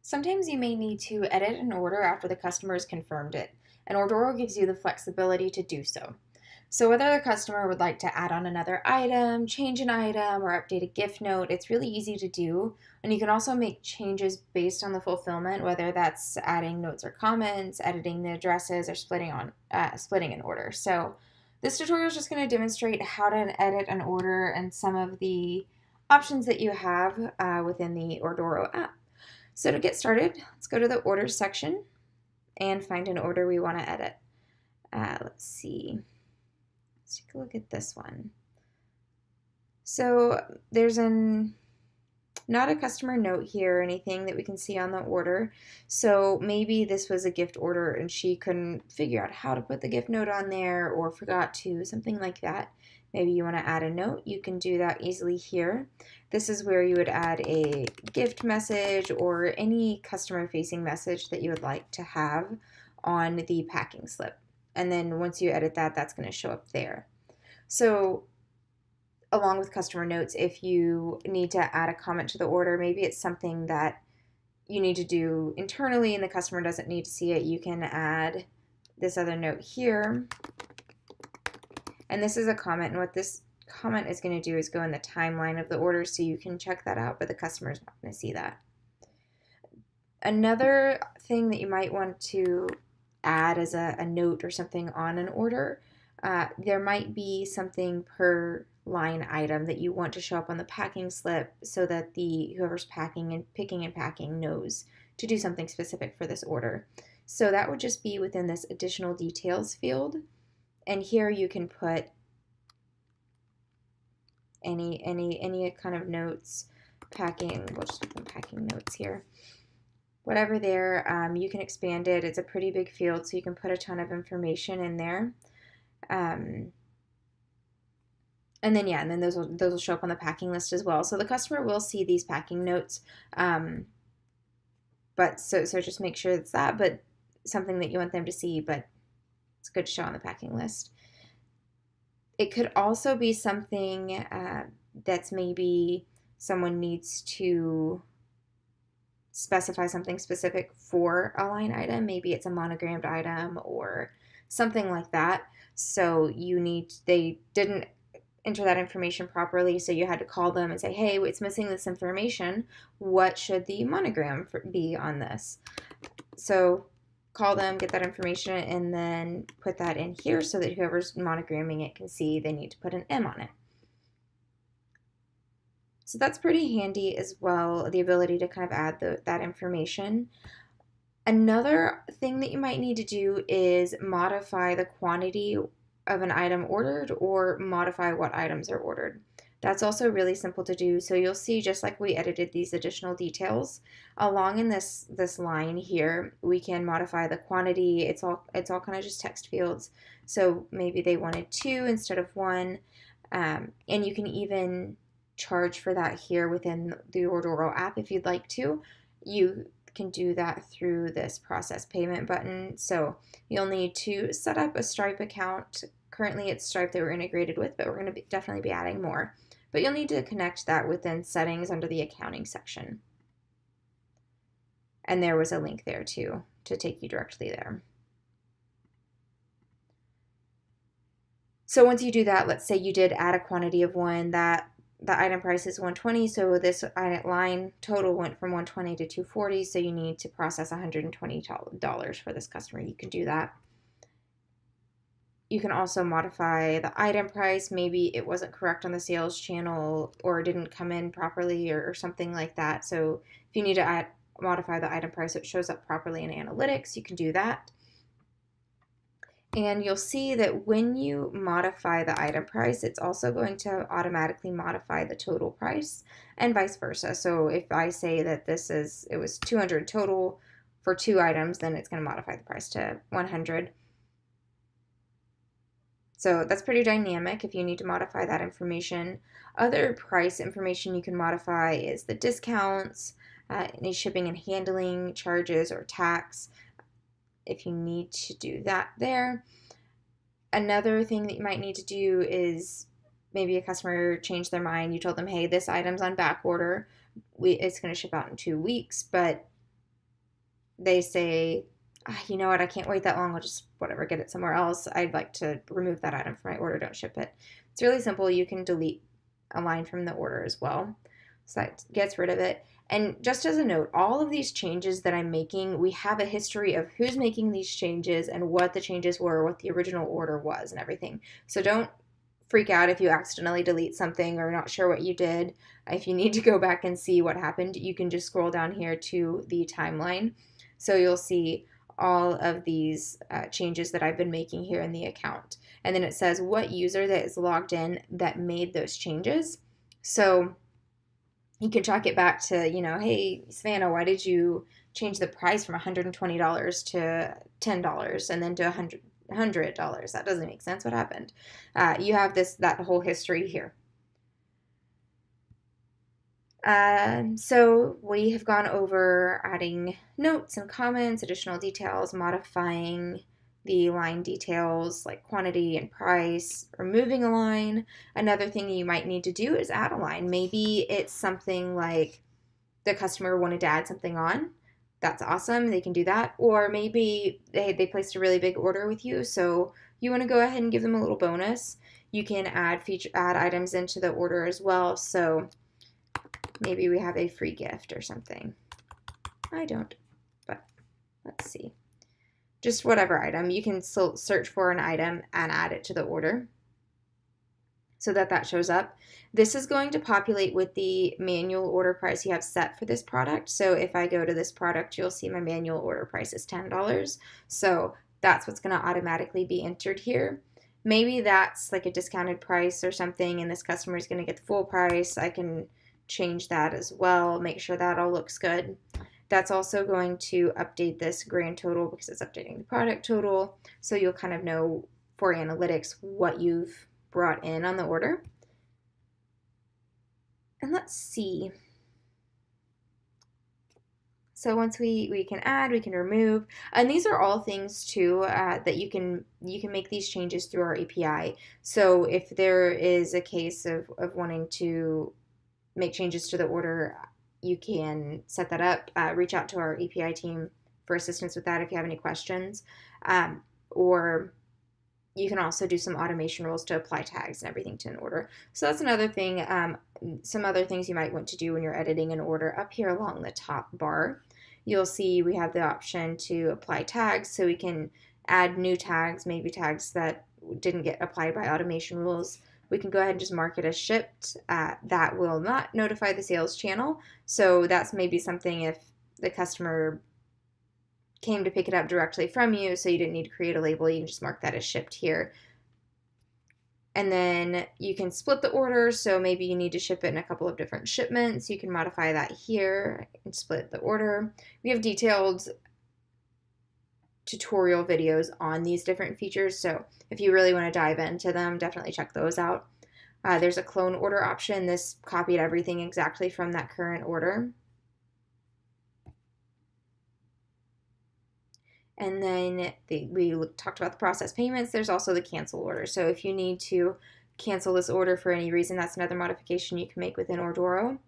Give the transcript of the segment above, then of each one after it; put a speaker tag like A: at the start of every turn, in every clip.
A: Sometimes you may need to edit an order after the customer has confirmed it, and Ordoro gives you the flexibility to do so. So, whether the customer would like to add on another item, change an item, or update a gift note, it's really easy to do. And you can also make changes based on the fulfillment, whether that's adding notes or comments, editing the addresses, or splitting an order. So, this tutorial is just going to demonstrate how to edit an order and some of the options that you have within the Ordoro app. So to get started, let's go to the orders section and find an order we want to edit. Let's see. Let's take a look at this one. So there's not a customer note here or anything that we can see on the order. So maybe this was a gift order and she couldn't figure out how to put the gift note on there or forgot to, something like that. Maybe you want to add a note, you can do that easily here. This is where you would add a gift message or any customer facing message that you would like to have on the packing slip. And then once you edit that, that's going to show up there. So along with customer notes, if you need to add a comment to the order, maybe it's something that you need to do internally and the customer doesn't need to see it, you can add this other note here. And this is a comment, and what this comment is going to do is go in the timeline of the order so you can check that out, but the customer is not going to see that. Another thing that you might want to add as a note or something on an order, there might be something per line item that you want to show up on the packing slip so that whoever's packing and picking and packing knows to do something specific for this order. So that would just be within this additional details field. And here you can put any kind of notes, packing, we'll just put packing notes here. Whatever there, you can expand it. It's a pretty big field, so you can put a ton of information in there. And then those will show up on the packing list as well. So the customer will see these packing notes. But so just make sure it's that, but something that you want them to see, but it's good to show on the packing list. It could also be something that's maybe someone needs to specify something specific for a line item. Maybe it's a monogrammed item or something like that. So they didn't enter that information properly, so you had to call them and say, hey, it's missing this information. What should the monogram be on this? So call them, get that information, and then put that in here so that whoever's monogramming it can see they need to put an M on it. So that's pretty handy as well, the ability to kind of add that information. Another thing that you might need to do is modify the quantity of an item ordered or modify what items are ordered. That's also really simple to do. So you'll see, just like we edited these additional details, along in this line here, we can modify the quantity. It's all kind of just text fields. So maybe they wanted 2 instead of 1. And you can even charge for that here within the Ordoro app if you'd like to. You can do that through this process payment button. So you'll need to set up a Stripe account. Currently it's Stripe that we're integrated with, but we're going to definitely be adding more. But you'll need to connect that within settings under the accounting section. And there was a link there too to take you directly there. So once you do that, let's say you did add a quantity of 1, that the item price is $120, so this line total went from $120 to $240, so you need to process $120 for this customer. You can do that. You can also modify the item price. Maybe it wasn't correct on the sales channel or didn't come in properly or something like that. So if you need to modify the item price so it shows up properly in analytics, you can do that. And you'll see that when you modify the item price, it's also going to automatically modify the total price and vice versa. So if I say that it was 200 total for 2 items, then it's going to modify the price to 100. So that's pretty dynamic if you need to modify that information. Other price information you can modify is the discounts, any shipping and handling charges or tax, if you need to do that there. Another thing that you might need to do is maybe a customer changed their mind. You told them, hey, this item's on back order. It's going to ship out in 2 weeks, but they say, you know what, I can't wait that long, I'll just whatever, get it somewhere else. I'd like to remove that item from my order, don't ship it. It's really simple. You can delete a line from the order as well. So that gets rid of it. And just as a note, all of these changes that I'm making, we have a history of who's making these changes and what the changes were, what the original order was, and everything. So don't freak out if you accidentally delete something or not sure what you did. If you need to go back and see what happened, you can just scroll down here to the timeline. So you'll see all of these changes that I've been making here in the account. And then it says what user that is logged in that made those changes. So you can track it back to, hey, Savannah, why did you change the price from $120 to $10 and then to $100? That doesn't make sense. What happened? You have that whole history here. So we have gone over adding notes and comments, additional details, modifying the line details like quantity and price, removing a line. Another thing you might need to do is add a line. Maybe it's something like the customer wanted to add something on. That's awesome. They can do that. Or maybe they placed a really big order with you, so you want to go ahead and give them a little bonus. You can add items into the order as well. So maybe we have a free gift or something. I don't, but let's see. Just whatever item. You can still search for an item and add it to the order so that shows up. This is going to populate with the manual order price you have set for this product. So if I go to this product, you'll see my manual order price is $10. So that's what's going to automatically be entered here. Maybe that's like a discounted price or something, and this customer is going to get the full price. I can change that as well, make sure that all looks good. That's also going to update this grand total because it's updating the product total. So you'll kind of know for analytics what you've brought in on the order. And let's see. So once we can add, we can remove, and these are all things too that you can make these changes through our API. So if there is a case of wanting to make changes to the order, you can set that up. Reach out to our API team for assistance with that if you have any questions. Or you can also do some automation rules to apply tags and everything to an order. So that's another thing. Some other things you might want to do when you're editing an order. Up here along the top bar, you'll see we have the option to apply tags. So we can add new tags, maybe tags that didn't get applied by automation rules. We can go ahead and just mark it as shipped. That will not notify the sales channel. So that's maybe something if the customer came to pick it up directly from you, so you didn't need to create a label, you can just mark that as shipped here. And then you can split the order, so maybe you need to ship it in a couple of different shipments. You can modify that here and split the order. We have detailed tutorial videos on these different features, so if you really want to dive into them, definitely check those out. There's a clone order option. This copied everything exactly from that current order. And then we talked about the process payments. There's also the cancel order. So if you need to cancel this order for any reason, that's another modification you can make within Ordoro.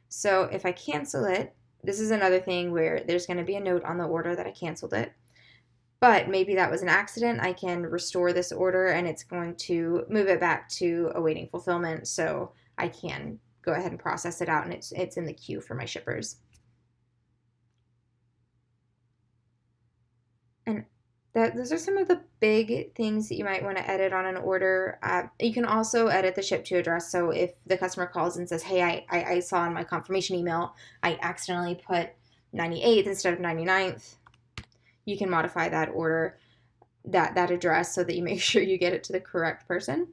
A: So if I cancel it, this is another thing where there's going to be a note on the order that I canceled it. But maybe that was an accident. I can restore this order and it's going to move it back to awaiting fulfillment. So I can go ahead and process it out, and it's in the queue for my shippers. And those are some of the big things that you might want to edit on an order. You can also edit the ship to address. So if the customer calls and says, hey, I saw in my confirmation email, I accidentally put 98th instead of 99th, you can modify that order, that address, so that you make sure you get it to the correct person.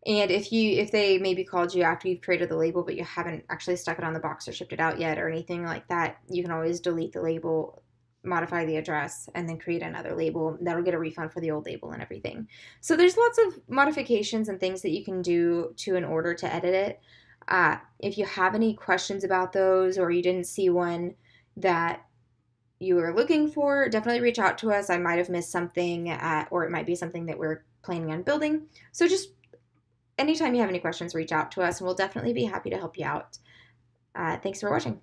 A: And if they maybe called you after you've created the label, but you haven't actually stuck it on the box or shipped it out yet or anything like that, you can always delete the label, modify the address, and then create another label. That'll get a refund for the old label and everything. So there's lots of modifications and things that you can do to an order to edit it. If you have any questions about those, or you didn't see one that you were looking for, definitely reach out to us. I might have missed something, or it might be something that we're planning on building. So just anytime you have any questions, reach out to us, and we'll definitely be happy to help you out. Thanks for watching.